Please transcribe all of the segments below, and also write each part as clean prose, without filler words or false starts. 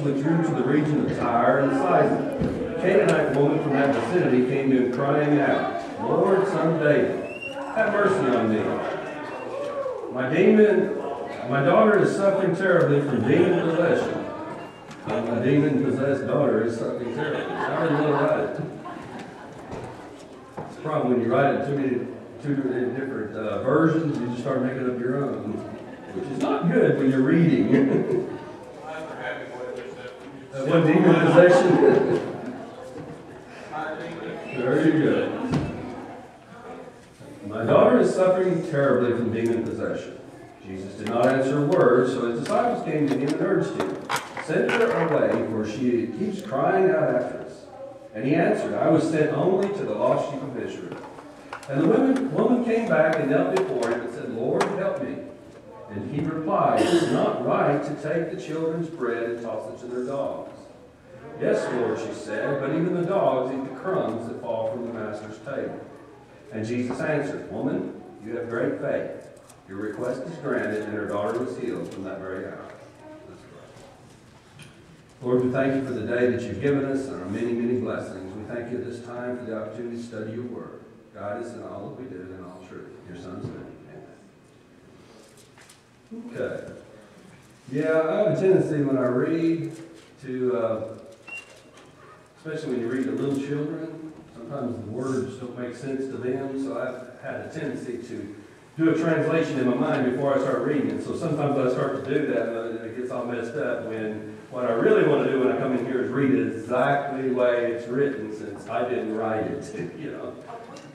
withdrew to the region of Tyre and Sidon. A Canaanite woman from that vicinity came to him crying out, Lord, son of David, have mercy on me. My daughter is suffering terribly from demon possession. My demon-possessed daughter is suffering terribly. I already want to write it. It's a problem when you write it in two different versions, you just start making up your own, which is not good when you're reading. What demon possession? There you go. My daughter is suffering terribly from demon possession. Jesus did not answer a word, so his disciples came to him and urged him, send her away, for she keeps crying out after us. And he answered, I was sent only to the lost sheep of Israel. And the woman came back and knelt before him and said, Lord, help me. And he replied, it is not right to take the children's bread and toss it to their dogs. Yes, Lord, she said, but even the dogs eat the crumbs that fall from the master's table. And Jesus answered, Woman, you have great faith. Your request is granted, and her daughter was healed from that very hour. Let's pray. Lord, we thank you for the day that you've given us and our many, many blessings. We thank you at this time for the opportunity to study your word. Guide us in all that we do and all truth. In your son's name. Amen. Okay. Yeah, I have a tendency when I read to, especially when you read to little children, sometimes the words don't make sense to them, so I've had a tendency to do a translation in my mind before I start reading it. So sometimes I start to do that and it gets all messed up when what I really want to do when I come in here is read it exactly the way it's written, since I didn't write it, you know.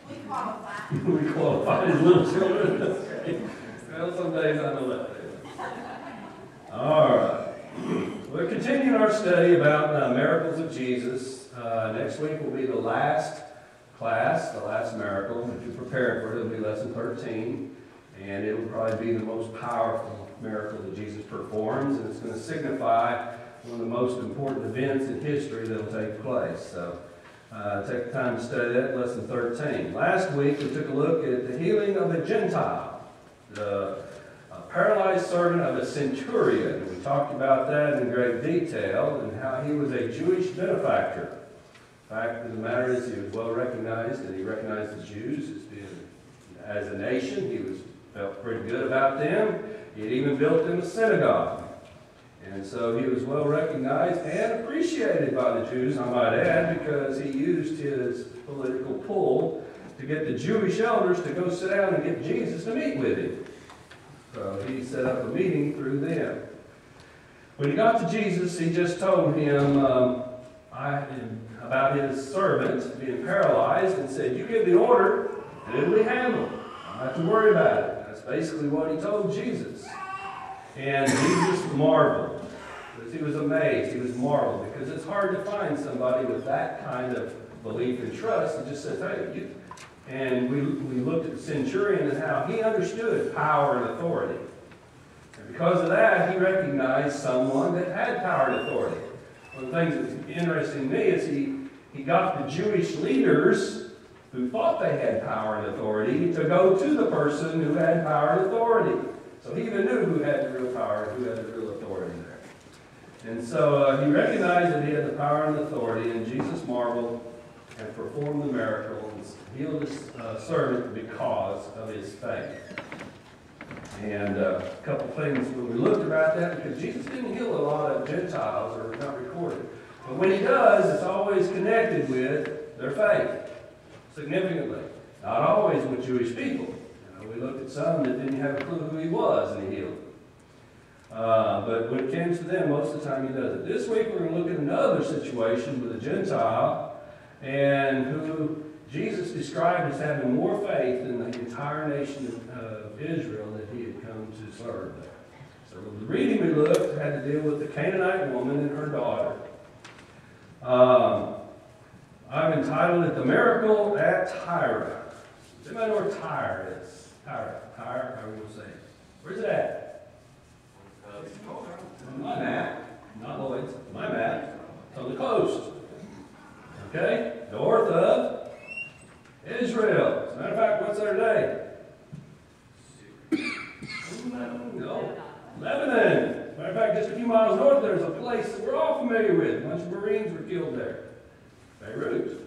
We qualify. We qualify as little children. Well, some days I know that. All right. We're continuing our study about miracles of Jesus. Next week will be the last class, the last miracle. If you're prepared for it, it'll be lesson 13. And it will probably be the most powerful miracle that Jesus performs. And it's going to signify one of the most important events in history that will take place. So take the time to study that, lesson 13. Last week we took a look at the healing of a Gentile, the paralyzed servant of a centurion. We talked about that in great detail and how he was a Jewish benefactor. The fact of the matter is he was well recognized, and he recognized the Jews as a nation. He felt pretty good about them. He had even built them a synagogue. And so he was well recognized and appreciated by the Jews, I might add, because he used his political pull to get the Jewish elders to go sit down and get Jesus to meet with him. So he set up a meeting through them. When he got to Jesus, he just told him about his servant being paralyzed and said, you give the order and it'll be handled. I don't have to worry about it. That's basically what he told Jesus. And Jesus marveled. He was amazed. He was marveled, because it's hard to find somebody with that kind of belief and trust that just says, hey, you. And we looked at the centurion and how he understood power and authority. And because of that, he recognized someone that had power and authority. One of the things that's interesting to me is he got the Jewish leaders who thought they had power and authority to go to the person who had power and authority. So he even knew who had the real power and who had the real authority there. And so he recognized that he had the power and authority, and Jesus marveled and performed the miracle and healed his servant because of his faith. And a couple things when we looked about that, because Jesus didn't heal a lot of Gentiles, or not recorded. But when he does, it's always connected with their faith, significantly. Not always with Jewish people. We looked at some that didn't have a clue who he was, and he healed them. But when it comes to them, most of the time he does it. This week we're going to look at another situation with a Gentile, and who Jesus described as having more faith than the entire nation of Israel that he had come to serve there. So the reading we looked had to deal with the Canaanite woman and her daughter. I've entitled it The Miracle at Tyre. Does anybody know where Tyre is? Tyre, how are we going to say it? Where's it at? On my map, not Lloyd's, my map. It's on the coast. Okay? North of Israel. As a matter of fact, what's there today? No. Lebanon. As a matter of fact, just a few miles north, there's a place that we're all familiar with. A bunch of Marines were killed there. Beirut.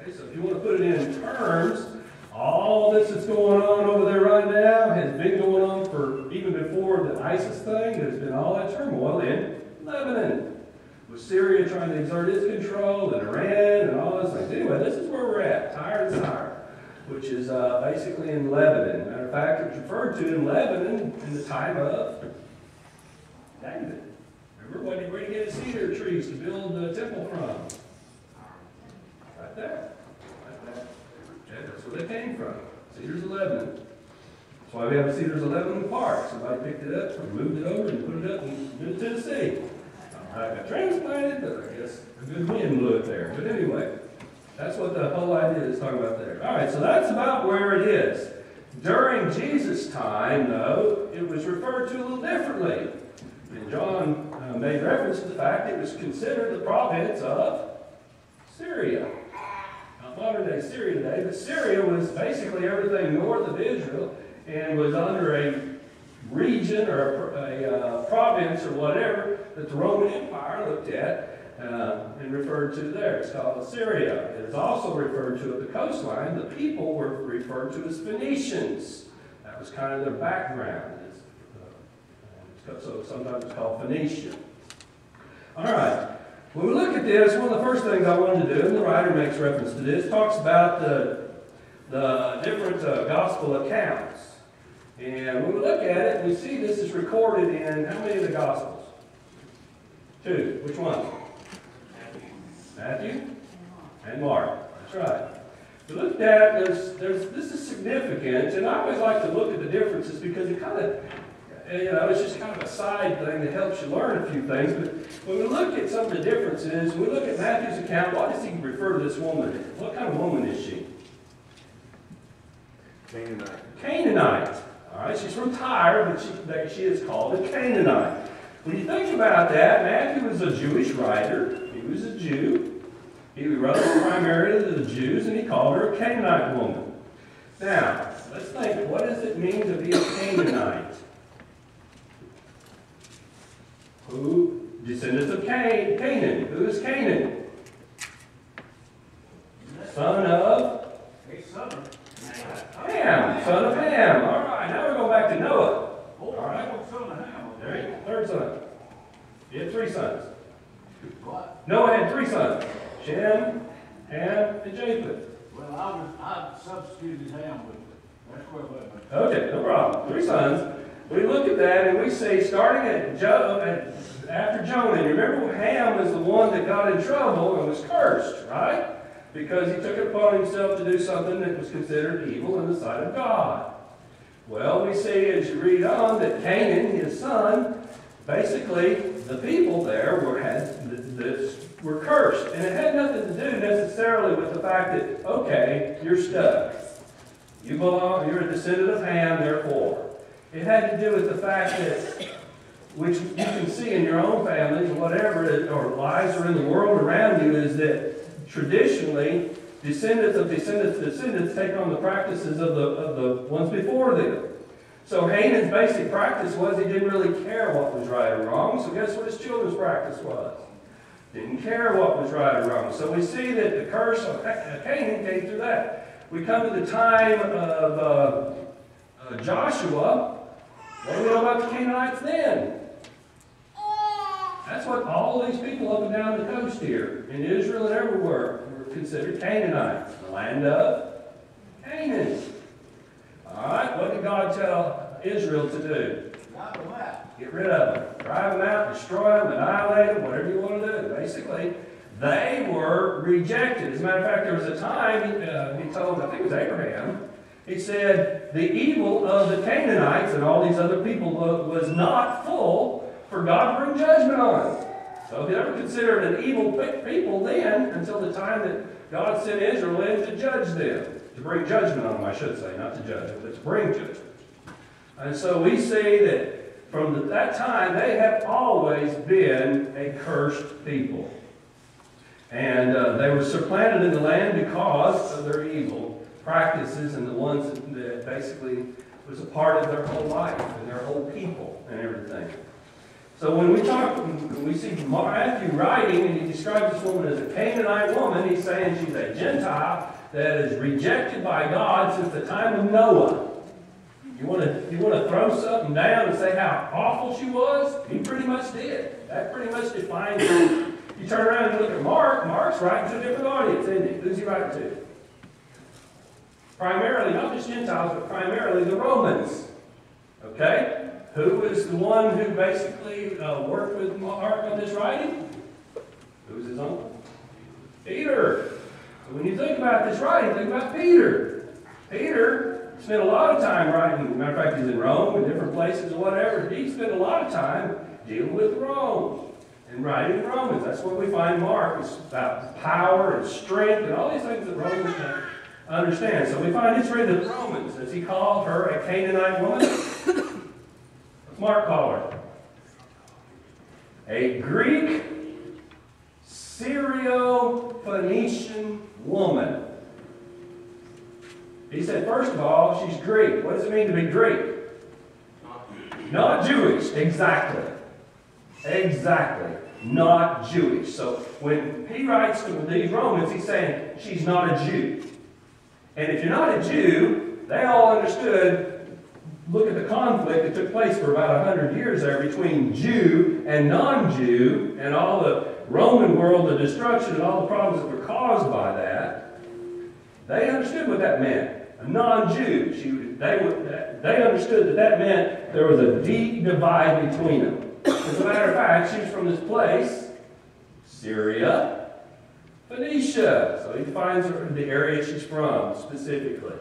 Okay, so if you want to put it in terms, all this that's going on over there right now has been going on for even before the ISIS thing. There's been all that turmoil in Lebanon, with Syria trying to exert its control, and Iran, and all those things. Anyway, this is where we're at, Tyre and Syro, which is basically in Lebanon. Matter of fact, it's referred to in Lebanon in the time of David. Remember where did he get his cedar trees to build the temple from? Right there. Right there. Okay, that's where they came from. Cedars of Lebanon. That's why we have the Cedars of Lebanon Park. Somebody picked it up and moved it over and put it up in Tennessee. I got transplanted, but I guess a good wind blew it there. But anyway, that's what the whole idea is talking about there. All right, so that's about where it is. During Jesus' time, though, it was referred to a little differently. And John made reference to the fact it was considered the province of Syria. Not modern-day Syria today, but Syria was basically everything north of Israel and was under a region or a province or whatever that the Roman Empire looked at and referred to there. It's called Assyria. It is also referred to at the coastline. The people were referred to as Phoenicians. That was kind of their background. So sometimes it's called Phoenician. All right. When we look at this, one of the first things I wanted to do, and the writer makes reference to this, talks about the different gospel accounts. And when we look at it, we see this is recorded in how many of the Gospels? 2. Which one? Matthew and Mark. That's right. We looked at, this is significant, and I always like to look at the differences because it kind of, it's just kind of a side thing that helps you learn a few things. But when we look at some of the differences, when we look at Matthew's account, what does he refer to this woman? What kind of woman is she? Canaanite. Canaanite. All right, she's from Tyre, but she is called a Canaanite. When you think about that, Matthew was a Jewish writer. He was a Jew. He wrote primarily to the Jews, and he called her a Canaanite woman. Now, let's think, what does it mean to be a Canaanite? Who? Descendants of Canaan. Who is Canaan? Son of? Ham. Son of Ham. All right, now we're going back to Noah. All right. There you go. Third son. He had 3 sons. What? Noah had 3 sons. Shem, Ham, and Japheth. Well, I substituted Ham with it. That's where it went. Okay, no problem. 3 sons. We look at that and we say, starting at after Jonah, you remember Ham was the one that got in trouble and was cursed, right? Because he took it upon himself to do something that was considered evil in the sight of God. Well, we see as you read on that Canaan, his son, basically the people there were cursed. And it had nothing to do necessarily with the fact that, okay, you're stuck. You're a descendant of Ham, therefore. It had to do with the fact that, which you can see in your own families or whatever, or lives or in the world around you, is that traditionally, descendants of descendants take on the practices of the ones before them. So Hanan's basic practice was he didn't really care what was right or wrong. So guess what his children's practice was? Didn't care what was right or wrong. So we see that the curse of Canaan came through that. We come to the time of Joshua. What do we know about the Canaanites then? That's what all these people up and down the coast here, in Israel and everywhere, were considered Canaanites, the land of Canaan. All right, what did God tell Israel to do? Drive them out. Get rid of them. Drive them out, destroy them, annihilate them, whatever you want to do. Basically, they were rejected. As a matter of fact, there was a time he told, I think it was Abraham, he said, the evil of the Canaanites and all these other people was not full for God to bring judgment on. So he never considered an evil people then until the time that God sent Israel in to judge them. To bring judgment on them, I should say. Not to judge them, but to bring judgment. And so we see that from that time, they have always been a cursed people. And they were supplanted in the land because of their evil practices and the ones that basically was a part of their whole life and their whole people and everything. So when we see Matthew writing, and he describes this woman as a Canaanite woman, he's saying she's a Gentile that is rejected by God since the time of Noah. You want to throw something down and say how awful she was? He pretty much did. That pretty much defines it. You turn around and look at Mark. Mark's writing to a different audience, isn't he? Who's he writing to? Primarily, not just Gentiles, but primarily the Romans. Okay? Who was the one who basically worked with Mark on this writing? Who was his uncle? Peter. So when you think about this writing, think about Peter. Peter spent a lot of time writing. Matter of fact, he's in Rome, in different places or whatever. He spent a lot of time dealing with Rome and writing Romans. That's what we find Mark is about power and strength and all these things that Romans understand. So we find it's written to the Romans. Does he call her a Canaanite woman? What's Mark call her? A Greek, Syro, Phoenician woman. He said, first of all, she's Greek. What does it mean to be Greek? Not Jewish. Exactly. Exactly. Not Jewish. So when he writes to these Romans, he's saying she's not a Jew. And if you're not a Jew, they all understood, look at the conflict that took place for about 100 years there between Jew and non-Jew, and all the Roman world, the destruction and all the problems that were caused by that. They understood what that meant. A non-Jew. They understood that meant there was a deep divide between them. As a matter of fact, she's from this place, Syria, Phoenicia. So he defines the area she's from specifically.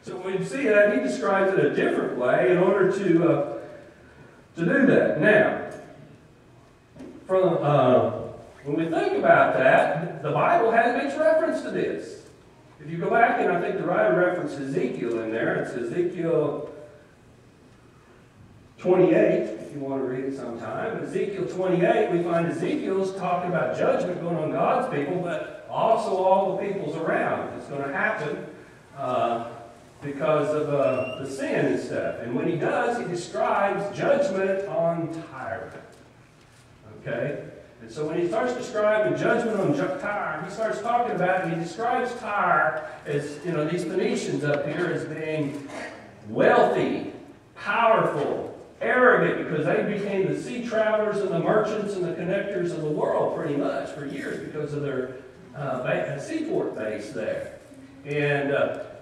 So when we see that, he describes it a different way in order to do that. Now, when we think about that, the Bible makes reference to this. If you go back, and I think the writer referenced Ezekiel in there, it's Ezekiel 28, if you want to read it sometime. Ezekiel 28, we find Ezekiel's talking about judgment going on God's people, but also all the peoples around. It's going to happen because of the sin and stuff. And when he does, he describes judgment on Tyre. Okay? And so when he starts describing judgment on Tyre, he starts talking about, and he describes Tyre as, these Phoenicians up here as being wealthy, powerful, arrogant, because they became the sea travelers and the merchants and the connectors of the world pretty much for years because of their seaport base there. And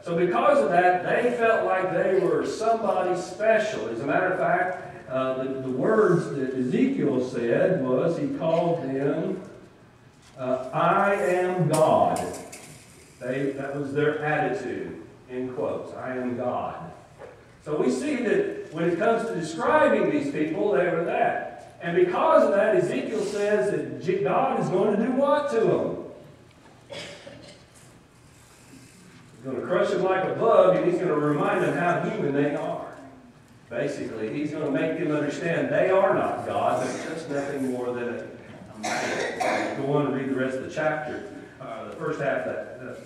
so because of that, they felt like they were somebody special. As a matter of fact, the words that Ezekiel said was, he called them, I am God. That was their attitude, in quotes. I am God. So we see that when it comes to describing these people, they were that. And because of that, Ezekiel says that God is going to do what to them? He's going to crush them like a bug, and he's going to remind them how human they are. Basically, he's going to make them understand they are not God, but just nothing more than a man. Go on and read the rest of the chapter, the first half of that, the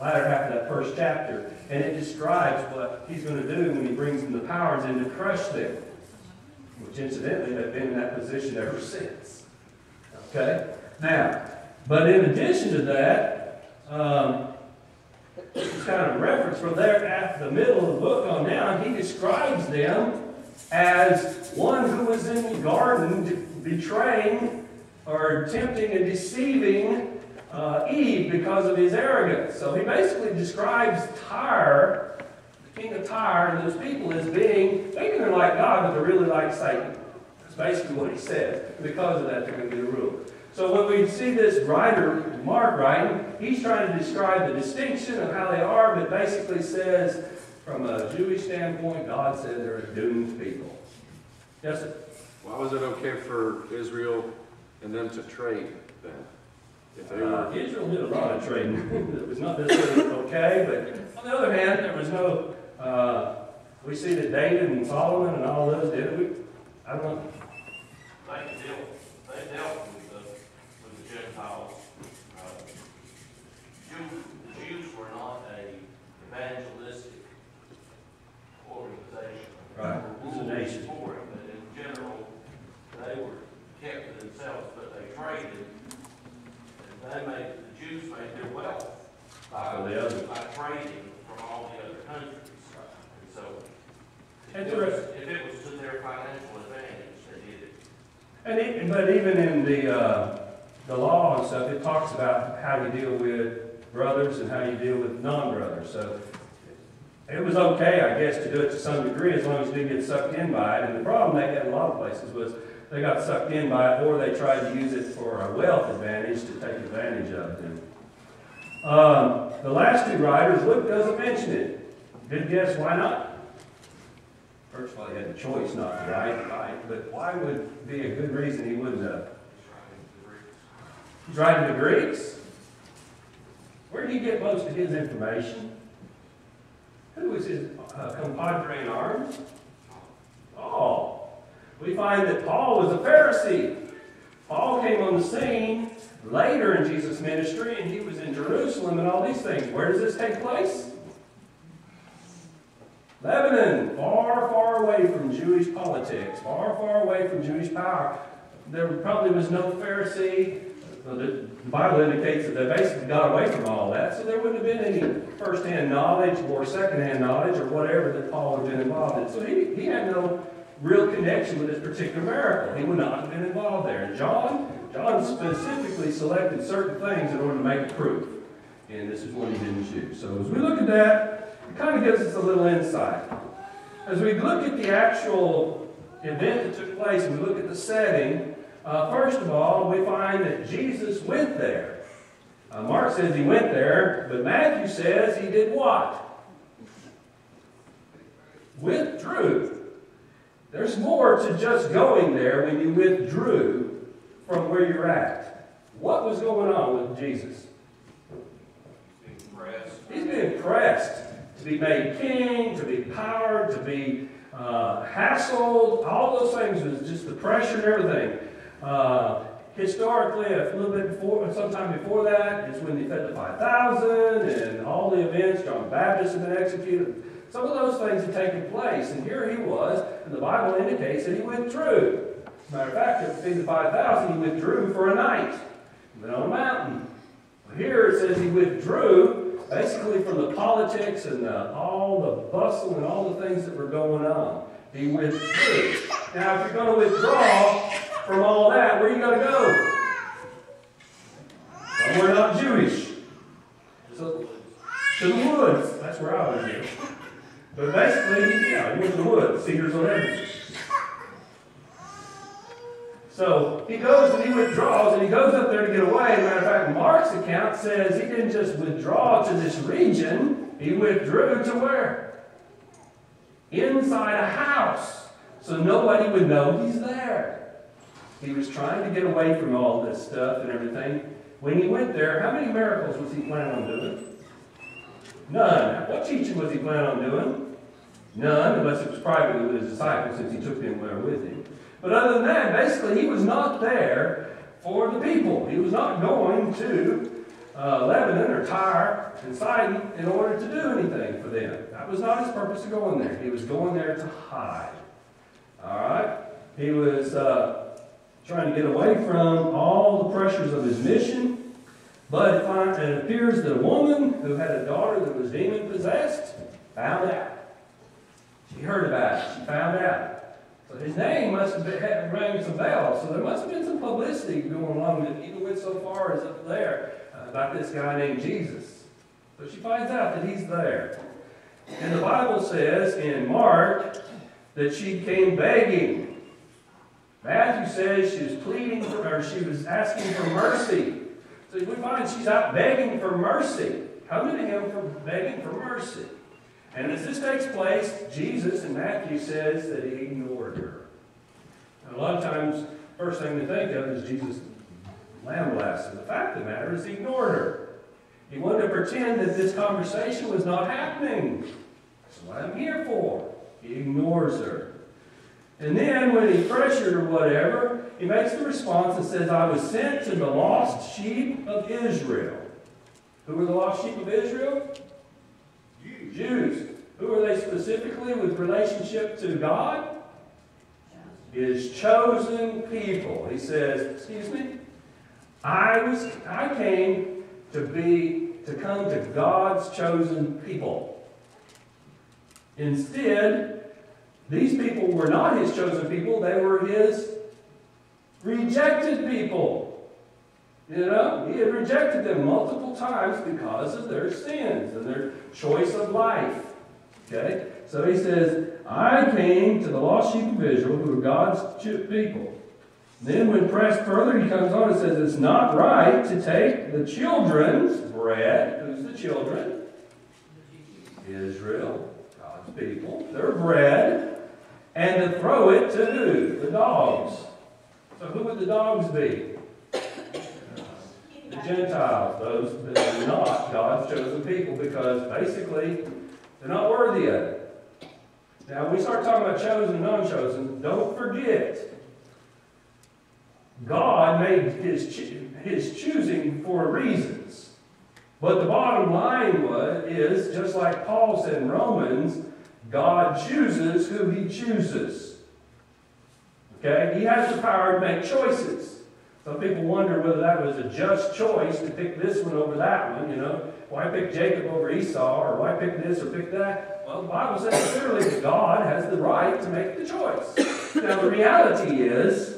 latter half of that first chapter, and it describes what he's going to do when he brings them the powers in to crush them, which incidentally they've been in that position ever since. Okay? Now, but in addition to that, it's kind of a reference from there at the middle of the book on down. He describes them as one who was in the garden betraying or tempting and deceiving Eve because of his arrogance. So he basically describes Tyre, the king of Tyre, and those people as being, thinking they're like God, but they're really like Satan. That's basically what he says. Because of that, they're going to be the rule. So when we see this writer, Mark, writing, he's trying to describe the distinction of how they are, but basically says, from a Jewish standpoint, God said they're a doomed people. Yes, sir? Why was it okay for Israel and them to trade then? If they were... Israel did a lot of trading. It was not necessarily okay, but on the other hand, there was no... we see that David and Solomon and all those did it. I don't know. They dealt with the Gentiles. The Jews were not a evangelistic organization. Right. It was a nation. But in general, they were the Jews made their wealth by trading from all the other countries. And so, if it was to their financial advantage, they did it. But even in the law and stuff, it talks about how you deal with brothers and how you deal with non-brothers. So it was okay, I guess, to do it to some degree as long as you didn't get sucked in by it. And the problem they had in a lot of places was they got sucked in by it, or they tried to use it for a wealth advantage to take advantage of them. The last two writers, Luke doesn't mention it. Good guess, why not? First of all, he had the choice not to write, but why would be a good reason he wouldn't have? He's writing to Greeks. Where did he get most of his information? Who was his compadre in arms? Paul. We find that Paul was a Pharisee. Paul came on the scene later in Jesus' ministry, and he was in Jerusalem and all these things. Where does this take place? Lebanon, far, far away from Jewish politics, far, far away from Jewish power. There probably was no Pharisee. The Bible indicates that they basically got away from all that, so there wouldn't have been any first-hand knowledge or second-hand knowledge or whatever that Paul would have been involved in. So he had no real connection with this particular miracle. He would not have been involved there. And John specifically selected certain things in order to make a proof. And this is what he didn't choose. So as we look at that, it kind of gives us a little insight. As we look at the actual event that took place and we look at the setting, first of all, we find that Jesus went there. Mark says he went there, but Matthew says he did what? Withdrew. There's more to just going there when you withdrew from where you're at. What was going on with Jesus? He's being pressed to be made king, to be powered, to be hassled. All those things was just the pressure and everything. Historically, a little bit before, sometime before that, is when they fed the 5,000 and all the events. John the Baptist had been executed. Some of those things had taken place, and here he was, and the Bible indicates that he withdrew. As a matter of fact, to feed the 5,000, he withdrew for a night. He went on a mountain. Here it says he withdrew, basically from the politics and all the bustle and all the things that were going on. He withdrew. Now, if you're going to withdraw from all that, where are you going to go? Somewhere not Jewish. So, to the woods. That's where I was here. But basically, he went to the woods, Cedars 11. So he goes and he withdraws and he goes up there to get away. As a matter of fact, Mark's account says he didn't just withdraw to this region, he withdrew to where? Inside a house. So nobody would know he's there. He was trying to get away from all this stuff and everything. When he went there, how many miracles was he planning on doing? None. What teaching was he planning on doing? None, unless it was privately with his disciples, since he took them there with him. But other than that, basically, he was not there for the people. He was not going to Lebanon or Tyre and Sidon in order to do anything for them. That was not his purpose of going there. He was going there to hide. All right? He was trying to get away from all the pressures of his mission. But it appears that a woman who had a daughter that was demon-possessed found out. She heard about it. She found out. So his name must have rang some bells. So there must have been some publicity going along that even went so far as up there about this guy named Jesus. So she finds out that he's there. And the Bible says in Mark that she came begging. Matthew says she was pleading for, or she was asking for mercy. So we find she's out begging for mercy, coming to him for begging for mercy. And as this takes place, Jesus in Matthew says that he ignored her. And a lot of times, first thing to think of is Jesus lambasted. The fact of the matter is he ignored her. He wanted to pretend that this conversation was not happening. That's what I'm here for. He ignores her. And then when he pressured or whatever, he makes the response and says, I was sent to the lost sheep of Israel. Who were the lost sheep of Israel? Jews. Who are they specifically with relationship to God? His chosen people. He says, excuse me, I came to come to God's chosen people. Instead, these people were not his chosen people, they were his rejected people. You know, he had rejected them multiple times because of their sins and their choice of life. Okay? So he says, I came to the lost sheep of Israel, who are God's people. Then when pressed further, he comes on and says, it's not right to take the children's bread. Who's the children? Israel, God's people. Their bread. And to throw it to who? The dogs. So who would the dogs be? The Gentiles, those that are not God's chosen people, because basically they're not worthy of it. Now, when we start talking about chosen and non-chosen, don't forget, God made his choosing for reasons. But the bottom line is, just like Paul said in Romans, God chooses who he chooses. Okay? He has the power to make choices. Some people wonder whether that was a just choice to pick this one over that one, you know. Why pick Jacob over Esau, or why pick this or pick that? Well, the Bible says clearly that God has the right to make the choice. Now, the reality is,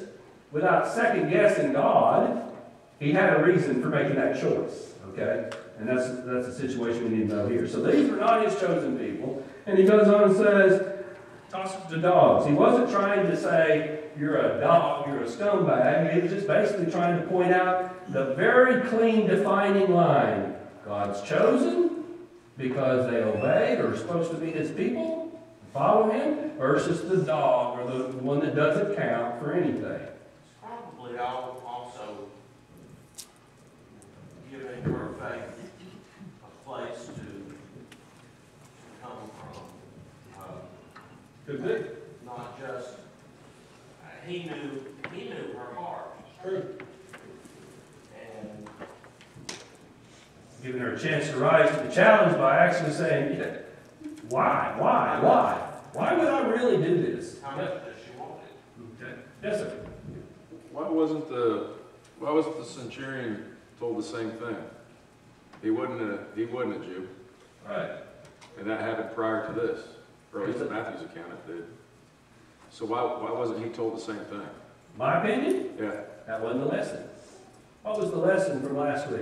without second-guessing God, he had a reason for making that choice, okay? And that's a situation we need to know here. So these were not his chosen people. And he goes on and says, toss it to dogs. He wasn't trying to say, you're a dog, you're a scumbag. He was just basically trying to point out the very clean defining line. God's chosen because they obeyed or are supposed to be his people, follow him, versus the dog or the one that doesn't count for anything. It's probably also giving her faith a place to come from. Could be. Not just, he knew her heart. True. And Giving her a chance to rise to the challenge by actually saying, yeah, why? Why would I really do this? how much does she want it? Okay. Yes, sir. Why wasn't the centurion told the same thing? He wasn't a Jew. Right. And that happened prior to this. Or at least in Matthew's account it did. So why wasn't he told the same thing? My opinion? Yeah. That wasn't the lesson. What was the lesson from last week?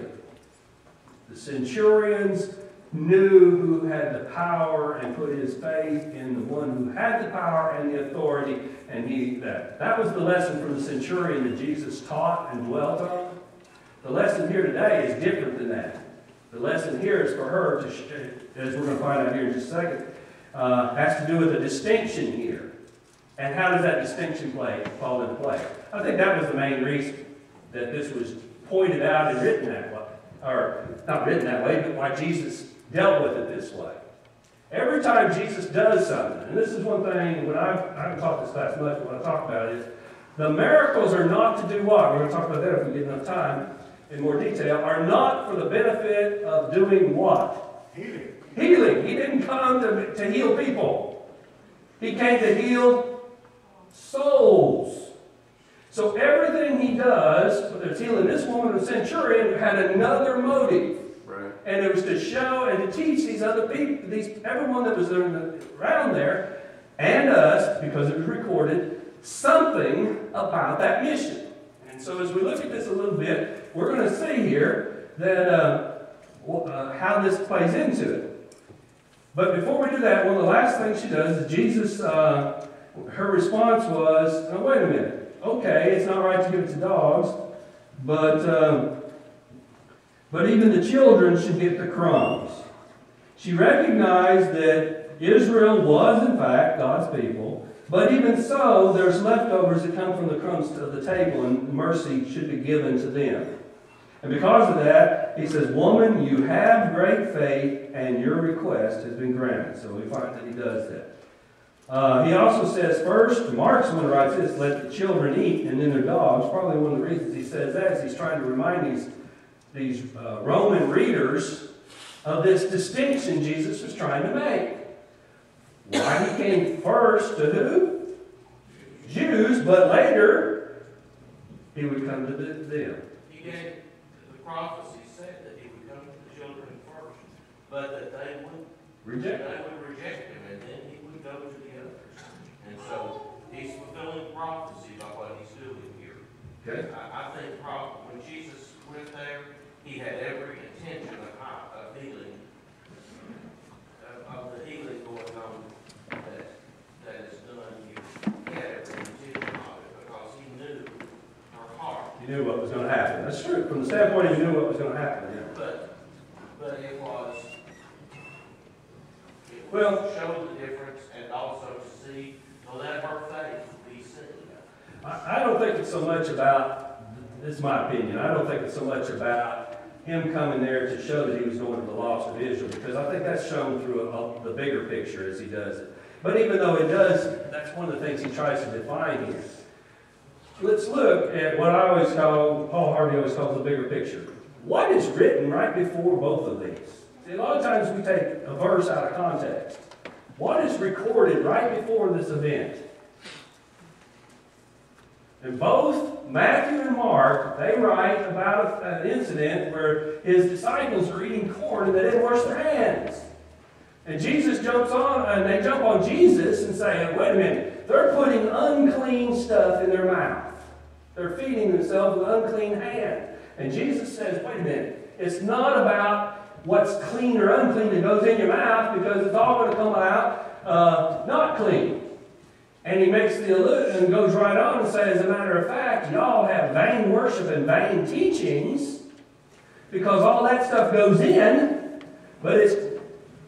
The centurions knew who had the power and put his faith in the one who had the power and the authority, and that was the lesson from the centurion that Jesus taught and dwelt on. The lesson here today is different than that. The lesson here is for her to, as we're going to find out here in just a second, has to do with a distinction here. And how does that distinction fall into play? I think that was the main reason that this was pointed out and written that way. Or not written that way, but why Jesus dealt with it this way. Every time Jesus does something, and this is one thing, when I haven't taught this class much, but when I talk about it, is the miracles are not to do what? We're going to talk about that if we get enough time in more detail, are not for the benefit of doing what? Healing. Healing. He didn't come to heal people. He came to heal souls. So everything he does, whether it's healing this woman or the centurion, had another motive. Right. And it was to show and to teach these other people, everyone that was around there, and us, because it was recorded, something about that mission. And so as we look at this a little bit, we're going to see here that how this plays into it. But before we do that, one of the last things she does is Jesus, her response was, now wait a minute. Okay, it's not right to give it to dogs, but even the children should get the crumbs. She recognized that Israel was, in fact, God's people, but even so, there's leftovers that come from the crumbs of the table, and mercy should be given to them. And because of that, he says, woman, you have great faith, and your request has been granted. So we find that he does that. He also says first, Mark's one who writes this, let the children eat and then their dogs. Probably one of the reasons he says that is he's trying to remind these Roman readers of this distinction Jesus was trying to make. Why he came first to who? Jews, but later he would come to them. He gave, the prophecy said that he would come to the children first, but that they would reject him, and then he would go to the others. And so he's fulfilling prophecy by what he's doing here. Okay. I think when Jesus went there, he had every intention of healing, of the healing going on that is done here. He had every intention of it because he knew her heart. He knew what was going to happen. That's true. From the standpoint, he knew what was going to happen. Yeah. But it was. Well, show the difference and also to see, to let her faith be seen. I don't think it's so much about, this is my opinion, I don't think it's so much about him coming there to show that he was going to the lost of Israel, because I think that's shown through the bigger picture as he does it. But even though it does, that's one of the things he tries to define here. Let's look at what I always call, Paul Harvey always calls the bigger picture. What is written right before both of these? See, a lot of times we take a verse out of context. What is recorded right before this event? And both Matthew and Mark, they write about an incident where his disciples are eating corn and they didn't wash their hands. And Jesus jumps on, and they jump on Jesus and say, wait a minute, they're putting unclean stuff in their mouth. They're feeding themselves with unclean hand. And Jesus says, wait a minute, it's not about what's clean or unclean that goes in your mouth, because it's all going to come out not clean. And he makes the allusion and goes right on and says, as a matter of fact, y'all have vain worship and vain teachings, because all that stuff goes in, but it's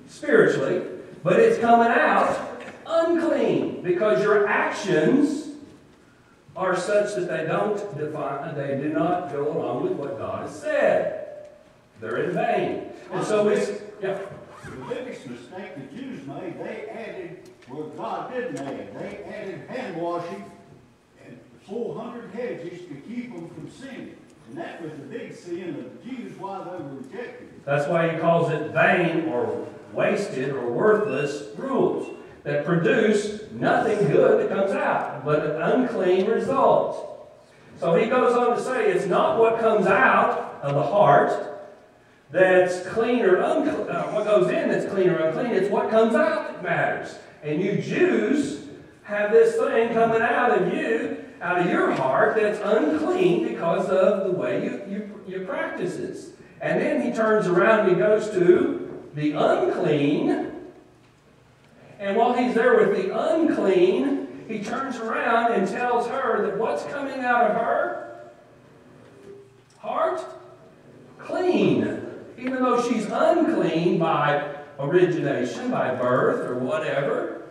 spiritually, but it's coming out unclean, because your actions are such that they do not go along with what God has said. They're in vain. And so it's, yeah. The biggest mistake the Jews made, they added what God didn't add. They added hand washing and 400 hedges to keep them from sinning. And that was the big sin of the Jews, why they were rejected. That's why he calls it vain or wasted or worthless rules that produce nothing good that comes out, but an unclean result. So he goes on to say it's not what comes out of the heart that's clean or unclean, what goes in that's clean or unclean, it's what comes out that matters. And you Jews have this thing coming out of you, out of your heart, that's unclean because of the way you practice it. And then he turns around and he goes to the unclean. And while he's there with the unclean, he turns around and tells her that what's coming out of her heart? Clean. Even though she's unclean by origination, by birth, or whatever,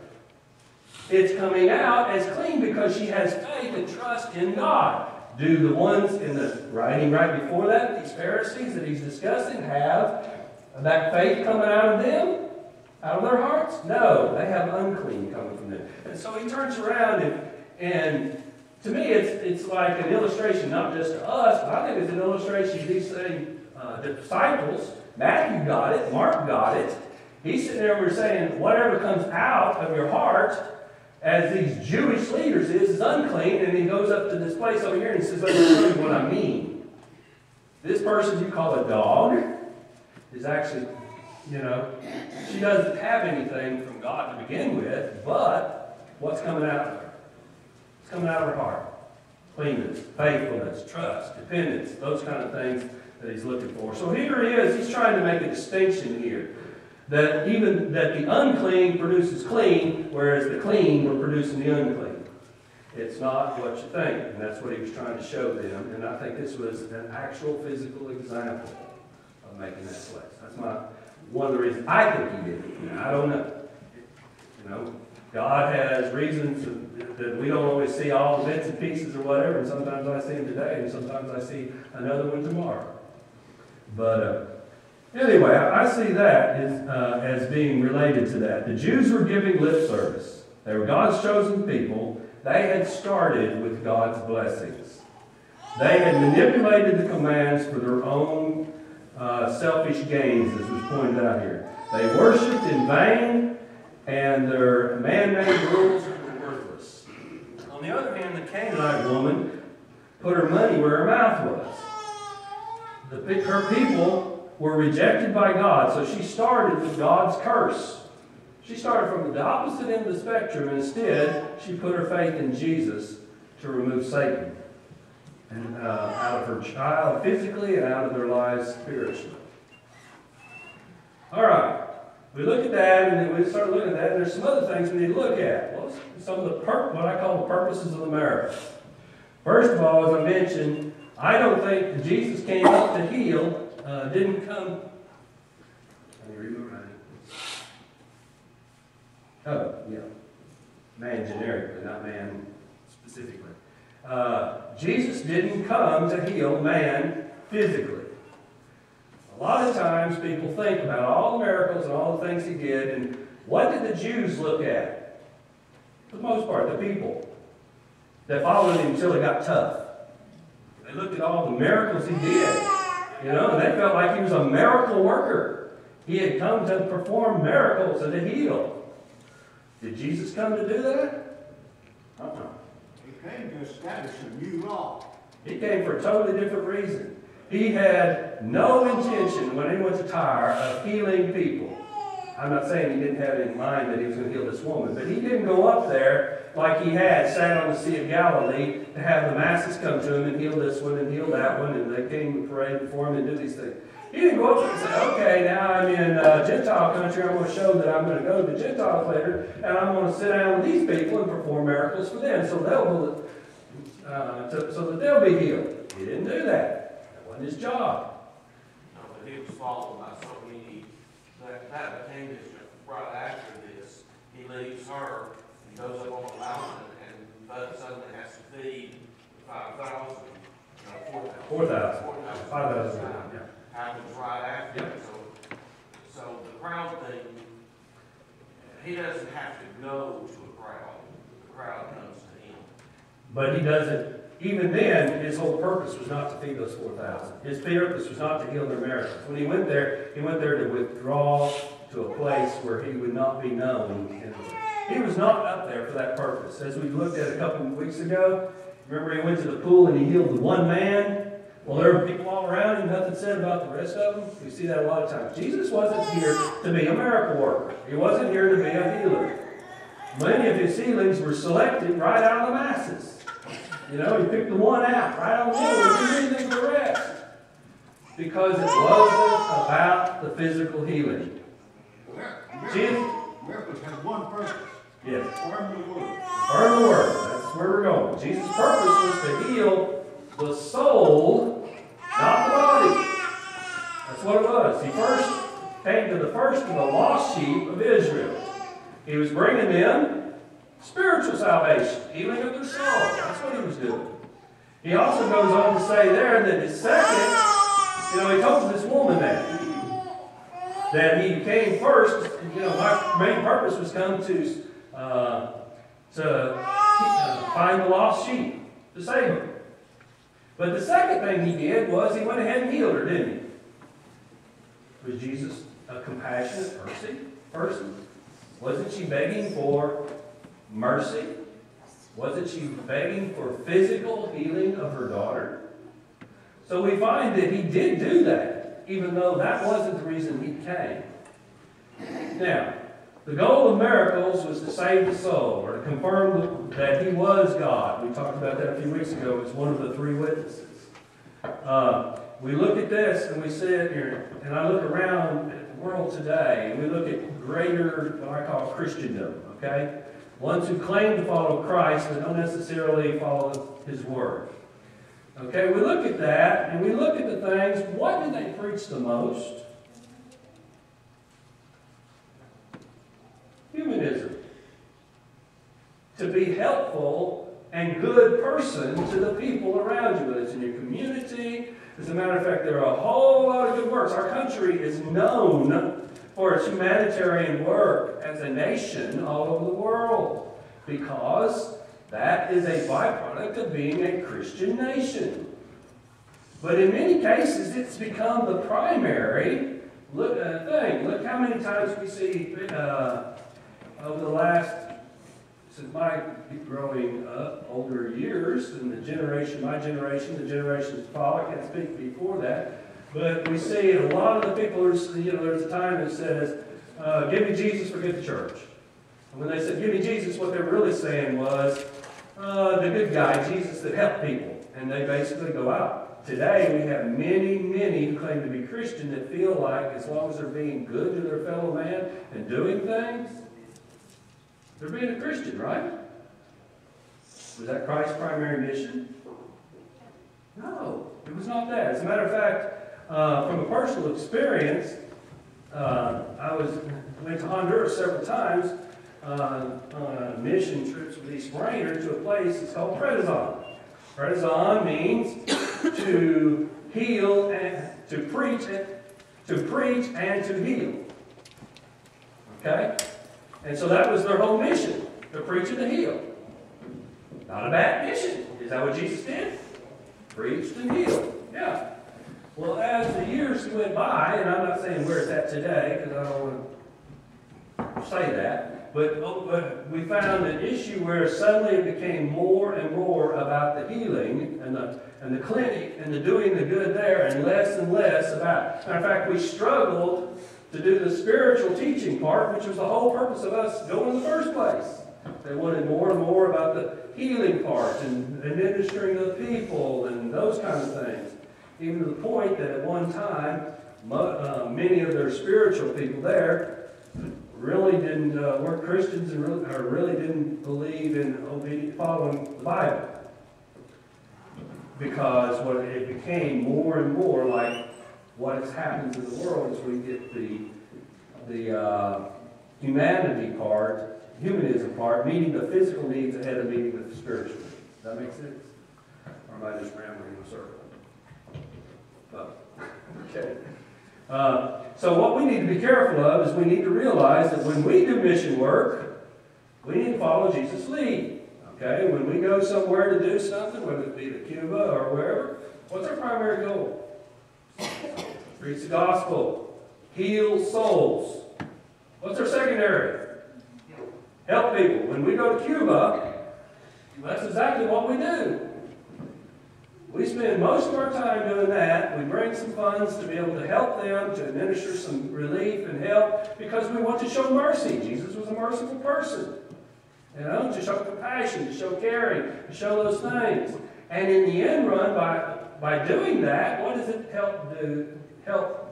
it's coming out as clean because she has faith and trust in God. Do the ones in the writing right before that, these Pharisees that he's discussing, have that faith coming out of them? Out of their hearts? No, they have unclean coming from them. And so he turns around and to me it's like an illustration, not just to us, but I think it's an illustration of these things. The disciples, Matthew got it, Mark got it. He's sitting there over saying, whatever comes out of your heart, as these Jewish leaders is unclean, and he goes up to this place over here and says, let me show you what I mean. This person you call a dog is actually, she doesn't have anything from God to begin with, but what's coming out of her? It's coming out of her heart. Cleanness, faithfulness, trust, dependence, those kind of things that he's looking for. So here he is, he's trying to make a distinction here. That the unclean produces clean, whereas the clean were producing the unclean. It's not what you think, and that's what he was trying to show them. And I think this was an actual physical example of making that place. That's one of the reasons I think he did it. I don't know. God has reasons that we don't always see all the bits and pieces or whatever, and sometimes I see them today, and sometimes I see another one tomorrow. But anyway, I see that as being related to that. The Jews were giving lip service. They were God's chosen people. They had started with God's blessings. They had manipulated the commands for their own selfish gains, as was pointed out here. They worshipped in vain, and their man-made rules were worthless. On the other hand, the Canaanite woman put her money where her mouth was. her people were rejected by God, so she started with God's curse. She started from the opposite end of the spectrum, and instead, she put her faith in Jesus to remove Satan and out of her child physically and out of their lives spiritually. All right. We look at that, and then we start looking at that, and there's some other things we need to look at. Well, some of the what I call the purposes of the miracle. First of all, as I mentioned, I don't think that Jesus came up to heal, didn't come. Let me read it right. Oh, yeah. Man generically, not man specifically. Jesus didn't come to heal man physically. A lot of times people think about all the miracles and all the things he did, and what did the Jews look at? For the most part, the people that followed him until it got tough. They looked at all the miracles he did, and they felt like he was a miracle worker. He had come to perform miracles and to heal. Did Jesus come to do that? He came to establish a new law. He came for a totally different reason. He had no intention when he went to Tyre of healing people. I'm not saying he didn't have in mind that he was going to heal this woman, but he didn't go up there like he had sat on the Sea of Galilee to have the masses come to him and heal this one and heal that one, and they came and prayed before him and do these things. He didn't go up there and say, okay, now I'm in Gentile country, I'm going to show that I'm going to go to the Gentiles later, and I'm going to sit down with these people and perform miracles for them so that they'll be healed. He didn't do that. His job. No, but he was followed by so many that became his right after this. He leaves her and goes up on a mountain and suddenly has to feed 5,000, 4,000. 5,000. Yeah. Happens right after. Yep. So the crowd thing, he doesn't have to go to a crowd. The crowd comes to him. But he doesn't. Even then, his whole purpose was not to feed those 4,000. His purpose was not to heal their miracles. When he went there to withdraw to a place where he would not be known. He was not up there for that purpose. As we looked at a couple of weeks ago, remember he went to the pool and he healed the one man? Well, there were people all around him, nothing said about the rest of them. We see that a lot of times. Jesus wasn't here to be a miracle worker. He wasn't here to be a healer. Many of his healings were selected right out of the masses. He picked the one out, right on the middle, and didn't do anything for the rest. Because it wasn't about the physical healing. Miracles have one purpose. Yes. Affirm the word. Affirm the word. That's where we're going. Jesus' purpose was to heal the soul, not the body. That's what it was. He first came to the first of the lost sheep of Israel. He was bringing them spiritual salvation, healing of their soul. That's what he was doing. He also goes on to say there that his second, he told this woman that he came first. My main purpose was come to find the lost sheep, to save them. But the second thing he did was he went ahead and healed her, didn't he? Was Jesus a compassionate person? Wasn't she begging for mercy? Wasn't she begging for physical healing of her daughter? So we find that he did do that, even though that wasn't the reason he came. Now, the goal of miracles was to save the soul, or to confirm that he was God. We talked about that a few weeks ago as one of the three witnesses. We look at this and we sit here, and I look around at the world today, and we look at greater, what I call Christendom, okay? Ones who claim to follow Christ but don't necessarily follow his word. Okay, we look at that, and we look at the things. What do they preach the most? Humanism. To be helpful and good person to the people around you, whether it's in your community. As a matter of fact, there are a whole lot of good works. Our country is known for its humanitarian work as a nation all over the world, because that is a byproduct of being a Christian nation. But in many cases, it's become the primary thing. Look how many times we see over the last, since my growing up, older years, and my generation, the generations to follow, I can't speak before that, But we see a lot of the people, there's a time that says, give me Jesus, forget the church. And when they said, give me Jesus, what they were really saying was, the good guy, Jesus that helped people. And they basically go out. Today, we have many, many who claim to be Christian that feel like as long as they're being good to their fellow man and doing things, they're being a Christian, right? Was that Christ's primary mission? No, it was not that. As a matter of fact, from a personal experience, I went to Honduras several times on mission trips with East Rainer to a place that's called Predazon. Predazon means to heal and to preach and to heal. Okay? And so that was their whole mission, to preach and to heal. Not a bad mission. Is that what Jesus did? Preached and healed. Yeah. Well, as the years went by, and I'm not saying where it's at today, because I don't want to say that, but we found an issue where suddenly it became more and more about the healing and the clinic and the doing the good there, and less about. Matter of fact, we struggled to do the spiritual teaching part, which was the whole purpose of us going in the first place. They wanted more and more about the healing part and administering to the people and those kinds of things. Even to the point that at one time, many of their spiritual people there really weren't Christians and really didn't believe in following the Bible. Because it became more and more like what has happened to the world is we get the humanism part, meeting the physical needs ahead of meeting the spiritual needs. Does that make sense? Or am I just rambling in a circle? Okay. So what we need to be careful of is we need to realize that when we do mission work, we need to follow Jesus' lead. Okay? When we go somewhere to do something, whether it be to Cuba or wherever, what's our primary goal? Preach the gospel. Heal souls. What's our secondary? Help people. When we go to Cuba, that's exactly what we do. We spend most of our time doing that. We bring some funds to be able to help them, to administer some relief and help, because we want to show mercy. Jesus was a merciful person. To show compassion, to show caring, to show those things. And in the end run, by doing that, what does it help do? Help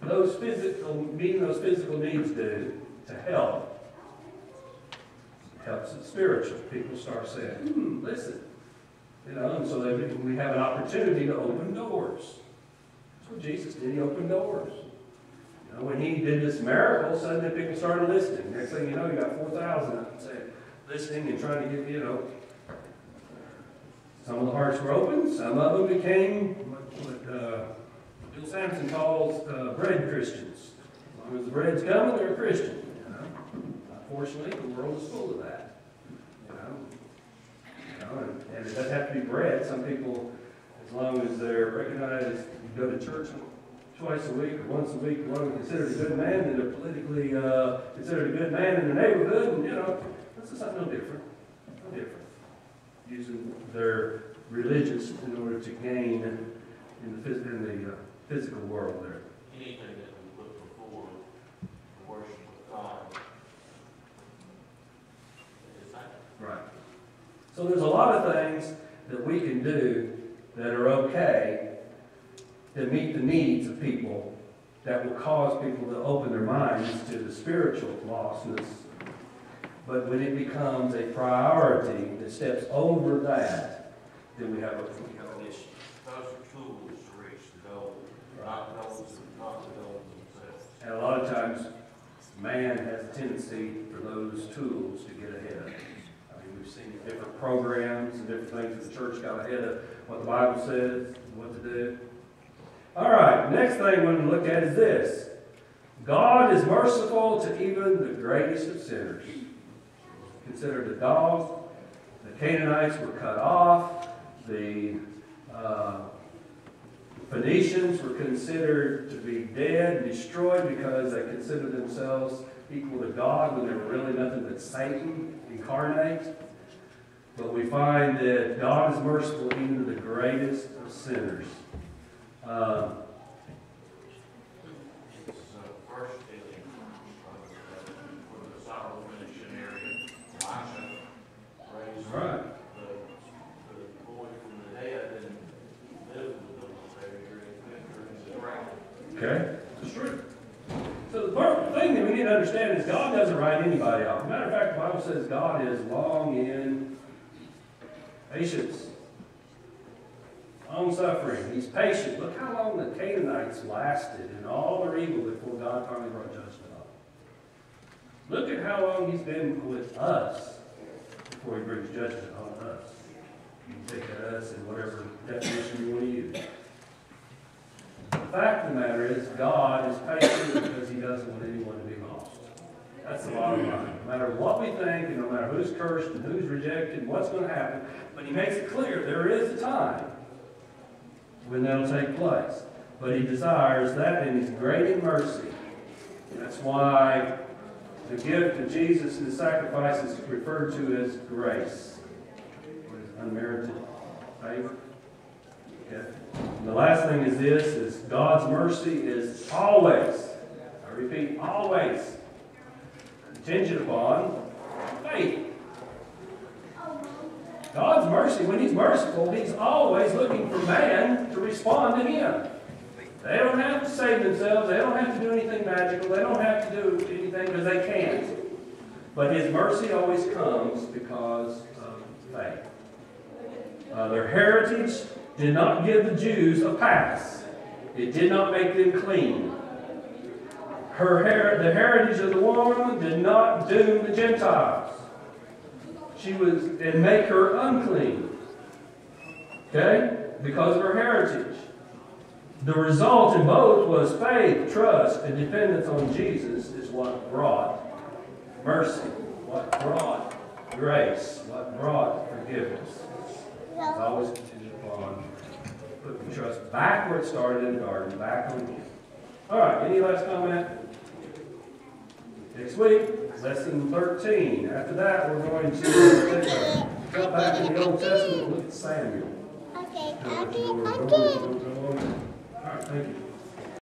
meeting those physical needs do to help. It helps it spiritual. People start saying, listen. And so we have an opportunity to open doors. That's what Jesus did. He opened doors. When he did this miracle, suddenly people started listening. Next thing you know, you got 4,000 listening and trying to get, some of the hearts were open. Some of them became what Bill Sampson calls bread Christians. As long as the bread's coming, they're a Christian. Unfortunately, the world is full of that. And it doesn't have to be bread. Some people, as long as they're recognized, you go to church twice a week or once a week, one considered a good man, and they're politically considered a good man in the neighborhood, and that's just something no different. No different. Using their religious in order to gain in the physical world there. Anything that we put before the worship of God is that. Right. So there's a lot of things that we can do that are okay to meet the needs of people that will cause people to open their minds to the spiritual lostness. But when it becomes a priority that steps over that, then we have an issue. Those are tools to reach the goal, not the goals themselves. And a lot of times, man has a tendency for those tools to get ahead of it. We've seen different programs and different things that the church got ahead of what the Bible says, what to do. All right, next thing we're going to look at is this. God is merciful to even the greatest of sinners. Considered a dog. The Canaanites were cut off. The Phoenicians were considered to be dead and destroyed because they considered themselves equal to God when they were really nothing but Satan incarnate. But we find that God is merciful even to the greatest of sinners. Okay? It's true. So the thing that we need to understand is God doesn't write anybody off. As a matter of fact, the Bible says God is long in patience, long suffering. He's patient. Look how long the Canaanites lasted in all their evil before God finally brought judgment on them. Look at how long He's been with us before He brings judgment on us. You can take that us in whatever definition you want to use. The fact of the matter is, God is patient because He doesn't want anyone to be lost. That's the bottom line. No matter what we think, and no matter who's cursed and who's rejected, and what's going to happen, but He makes it clear there is a time when that'll take place. But He desires that in His great mercy. That's why the gift of Jesus and His sacrifice is referred to as grace. What is unmerited favor? Okay. And the last thing is this, is God's mercy is always, I repeat, always contingent upon faith. God's mercy, when He's merciful, He's always looking for man to respond to Him. They don't have to save themselves. They don't have to do anything magical. They don't have to do anything because they can't. But His mercy always comes because of faith. Their heritage did not give the Jews a pass. It did not make them clean. The heritage of the woman did not doom the Gentiles. And make her unclean. Okay? Because of her heritage. The result in both was faith, trust, and dependence on Jesus is what brought mercy, what brought grace, what brought forgiveness. It's always contingent upon putting trust back where it started in the garden, back on Him. All right, any last comment? Next week, lesson 13. After that, we're going to jump back in the Old Testament and look at Samuel. Okay. All right, thank you.